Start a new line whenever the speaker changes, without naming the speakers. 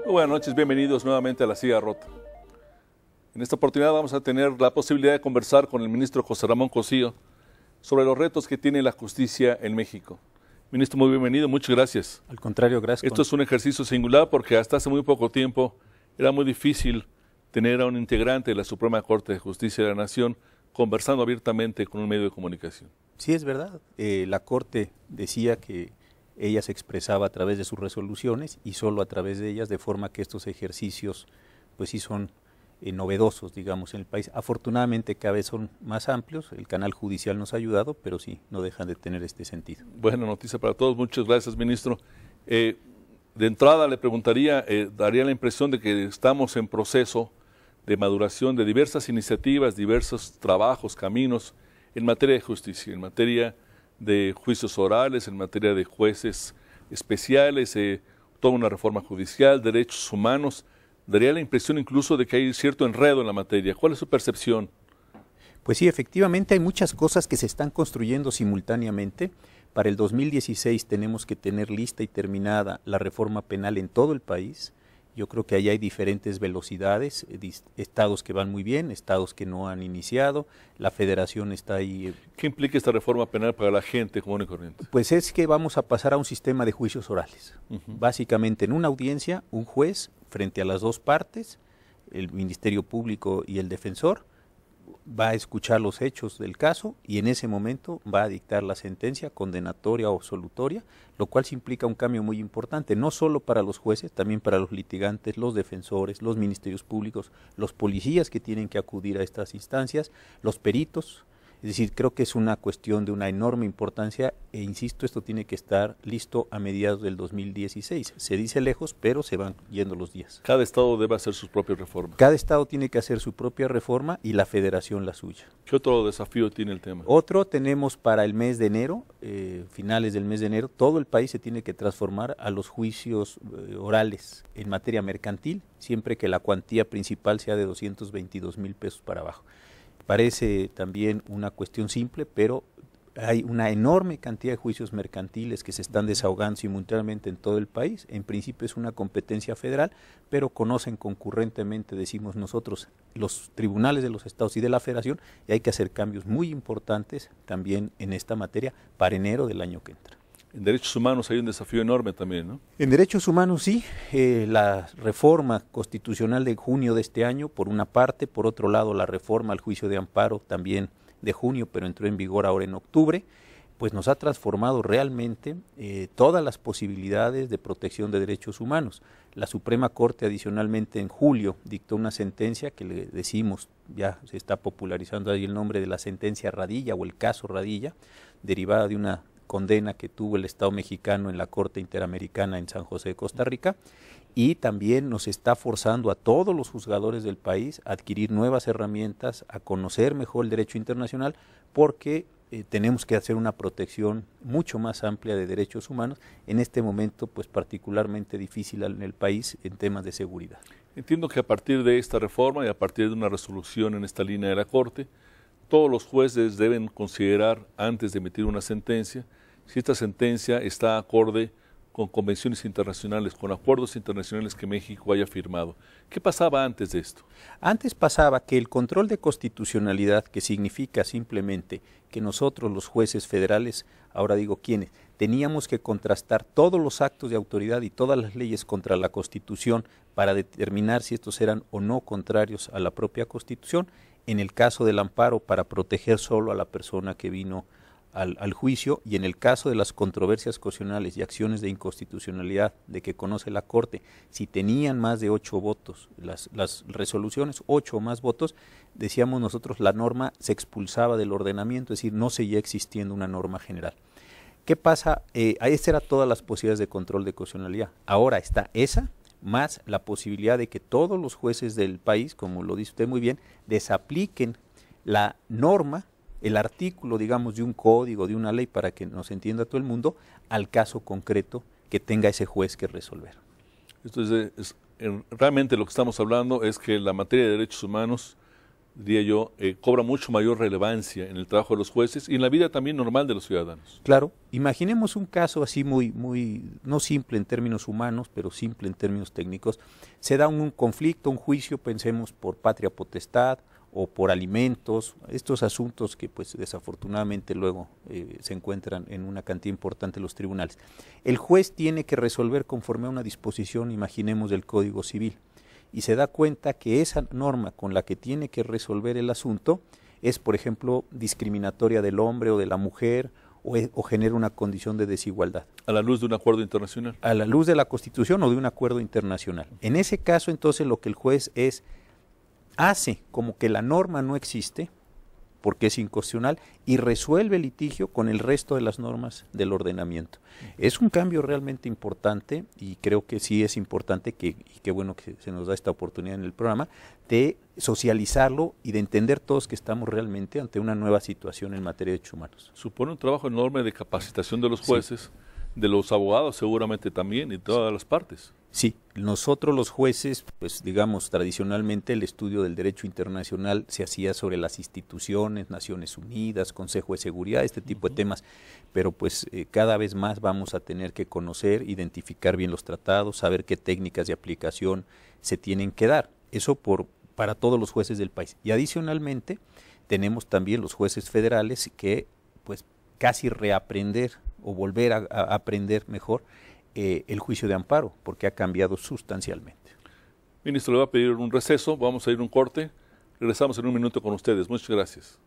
Buenas noches, bienvenidos nuevamente a La Silla Rota. En esta oportunidad vamos a tener la posibilidad de conversar con el ministro José Ramón Cosío sobre los retos que tiene la justicia en México. Ministro, muy bienvenido, muchas gracias.
Al contrario, gracias.
Esto es un ejercicio singular porque hasta hace muy poco tiempo era muy difícil tener a un integrante de la Suprema Corte de Justicia de la Nación conversando abiertamente con un medio de comunicación.
Sí, es verdad. La Corte decía que ella se expresaba a través de sus resoluciones y solo a través de ellas, de forma que estos ejercicios pues sí son novedosos, digamos, en el país. Afortunadamente cada vez son más amplios, el canal judicial nos ha ayudado, pero sí, no dejan de tener este sentido.
Buena noticia para todos, muchas gracias, ministro. De entrada le preguntaría, daría la impresión de que estamos en proceso de maduración de diversas iniciativas, diversos trabajos, caminos en materia de justicia, en materia de juicios orales, en materia de jueces especiales, toda una reforma judicial, derechos humanos. Daría la impresión incluso de que hay cierto enredo en la materia. ¿Cuál es su percepción?
Pues sí, efectivamente hay muchas cosas que se están construyendo simultáneamente. Para el 2016 tenemos que tener lista y terminada la reforma penal en todo el país. Yo creo que allá hay diferentes velocidades, estados que van muy bien, estados que no han iniciado, la federación está ahí.
¿Qué implica esta reforma penal para la gente común y corriente?
Pues es que vamos a pasar a un sistema de juicios orales. Básicamente en una audiencia, un juez frente a las dos partes, el Ministerio Público y el defensor, va a escuchar los hechos del caso y en ese momento va a dictar la sentencia condenatoria o absolutoria, lo cual implica un cambio muy importante, no solo para los jueces, también para los litigantes, los defensores, los ministerios públicos, los policías que tienen que acudir a estas instancias, los peritos. Es decir, creo que es una cuestión de una enorme importancia e insisto, esto tiene que estar listo a mediados del 2016. Se dice lejos, pero se van yendo los días.
Cada estado debe hacer sus propias reformas.
Cada estado tiene que hacer su propia reforma y la federación la suya.
¿Qué otro desafío tiene el tema?
Otro tenemos para el mes de enero, finales del mes de enero, todo el país se tiene que transformar a los juicios orales en materia mercantil, siempre que la cuantía principal sea de 222,000 pesos para abajo. Parece también una cuestión simple, pero hay una enorme cantidad de juicios mercantiles que se están desahogando simultáneamente en todo el país. En principio es una competencia federal, pero conocen concurrentemente, decimos nosotros, los tribunales de los estados y de la federación, y hay que hacer cambios muy importantes también en esta materia para enero del año que entra.
En derechos humanos hay un desafío enorme también, ¿no?
En derechos humanos sí, la reforma constitucional de junio de este año, por una parte, por otro lado la reforma al juicio de amparo también de junio, pero entró en vigor ahora en octubre, pues nos ha transformado realmente todas las posibilidades de protección de derechos humanos. La Suprema Corte adicionalmente en julio dictó una sentencia que le decimos, ya se está popularizando ahí el nombre de la sentencia Radilla o el caso Radilla, derivada de una condena que tuvo el Estado mexicano en la Corte Interamericana en San José de Costa Rica, y también nos está forzando a todos los juzgadores del país a adquirir nuevas herramientas, a conocer mejor el derecho internacional, porque tenemos que hacer una protección mucho más amplia de derechos humanos en este momento pues particularmente difícil en el país en temas de seguridad.
Entiendo que a partir de esta reforma y a partir de una resolución en esta línea de la Corte, todos los jueces deben considerar antes de emitir una sentencia si esta sentencia está acorde con convenciones internacionales, con acuerdos internacionales que México haya firmado. ¿Qué pasaba antes de esto?
Antes pasaba que el control de constitucionalidad, que significa simplemente que nosotros los jueces federales, ahora digo quiénes, teníamos que contrastar todos los actos de autoridad y todas las leyes contra la Constitución para determinar si estos eran o no contrarios a la propia Constitución, en el caso del amparo para proteger solo a la persona que vino al juicio, y en el caso de las controversias constitucionales y acciones de inconstitucionalidad de que conoce la Corte, si tenían más de 8 votos, las resoluciones, 8 o más votos, decíamos nosotros, la norma se expulsaba del ordenamiento, es decir, no seguía existiendo una norma general. ¿Qué pasa? Esas eran todas las posibilidades de control de constitucionalidad. Ahora está esa, más la posibilidad de que todos los jueces del país, como lo dice usted muy bien, desapliquen la norma, el artículo, digamos, de un código, de una ley, para que nos entienda todo el mundo, al caso concreto que tenga ese juez que resolver.
Entonces, realmente lo que estamos hablando es que la materia de derechos humanos, diría yo, cobra mucho mayor relevancia en el trabajo de los jueces y en la vida también normal de los ciudadanos.
Claro, imaginemos un caso así muy, no simple en términos humanos, pero simple en términos técnicos. Se da un conflicto, un juicio, pensemos por patria potestad o por alimentos, estos asuntos que pues desafortunadamente luego se encuentran en una cantidad importante de los tribunales. El juez tiene que resolver conforme a una disposición, imaginemos, del Código Civil, y se da cuenta que esa norma con la que tiene que resolver el asunto es, por ejemplo, discriminatoria del hombre o de la mujer, o genera una condición de desigualdad.
A la luz de un acuerdo internacional.
A la luz de la Constitución o de un acuerdo internacional. En ese caso, entonces, lo que el juez hace como que la norma no existe, porque es inconstitucional, y resuelve el litigio con el resto de las normas del ordenamiento. Es un cambio realmente importante, y creo que sí es importante, y qué bueno que se nos da esta oportunidad en el programa, de socializarlo y de entender todos que estamos realmente ante una nueva situación en materia de derechos humanos.
Supone un trabajo enorme de capacitación de los jueces, de los abogados seguramente también, y todas las partes.
Sí, nosotros los jueces, pues digamos, tradicionalmente el estudio del derecho internacional se hacía sobre las instituciones, Naciones Unidas, Consejo de Seguridad, este tipo de temas, pero pues cada vez más vamos a tener que conocer, identificar bien los tratados, saber qué técnicas de aplicación se tienen que dar, eso para todos los jueces del país. Y adicionalmente tenemos también los jueces federales que pues casi reaprender o volver a aprender mejor el juicio de amparo, porque ha cambiado sustancialmente.
Ministro, le va a pedir un receso, vamos a ir a un corte, regresamos en un minuto con ustedes. Muchas gracias.